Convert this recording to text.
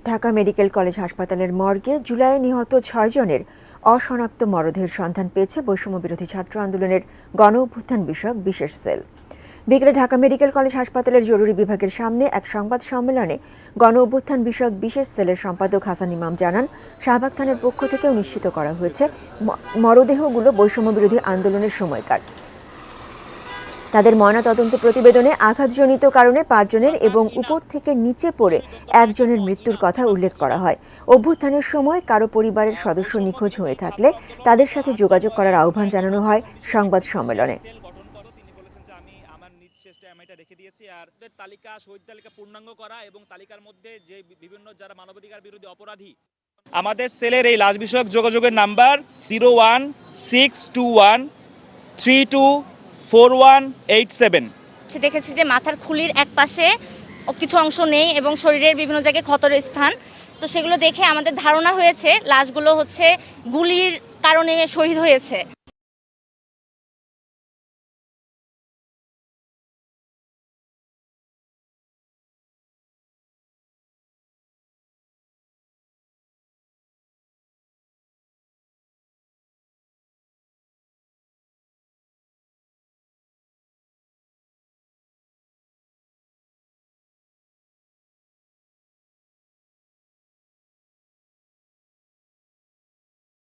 Dhaka medical college হাসপাতালের মর্গে জুলাইয়ে নিহত ৬ জনের অশনাক্ত মরদেহের সন্ধান পেয়েছে বৈষম্য বিরোধী ছাত্র আন্দোলনের গণ অভ্যুত্থান বিষয়ক বিশেষ সেল। বিকেলে ঢাকা মেডিকেল কলেজ হাসপাতালের জরুরি বিভাগের সামনে এক সংবাদ সম্মেলনে গণ অভ্যুত্থান বিষয়ক বিশেষ সেলের সম্পাদক হাসান ইমাম জানান, শাহবাগ থানার পক্ষ থেকেও নিশ্চিত করা হয়েছে মরদেহগুলো বৈষম্য বিরোধী আন্দোলনের সময়কার। তাদের ময়নাতদন্ত প্রতিবেদনে আঘাতজনিত কারণে ৫ জনের এবং উপর থেকে নিচে পড়ে ১ জনের মৃত্যুর কথা উল্লেখ করা হয়। অভ্যুত্থানের সময় কারো পরিবারের সদস্য নিখোঁজ হয়ে থাকলে তাদের সাথে যোগাযোগ করার আহ্বান জানানো হয় সংবাদ সম্মেলনে। রেখে দিয়েছি আর তালিকা শহীদ তালিকা পূর্ণাঙ্গ করা এবং তালিকার মধ্যে যে বিভিন্ন যারা মানবাধিকার বিরোধী অপরাধী। আমাদের সেলের এই লাশ বিষয়ক যোগাযোগের নাম্বার 01621324187। দেখেছি যে মাথার খুলির এক পাশে কিছু অংশ নেই এবং শরীরের বিভিন্ন জায়গায় ক্ষতর স্থান, তো সেগুলো দেখে আমাদের ধারণা হয়েছে লাশগুলো হচ্ছে গুলির কারণে শহীদ হয়েছে।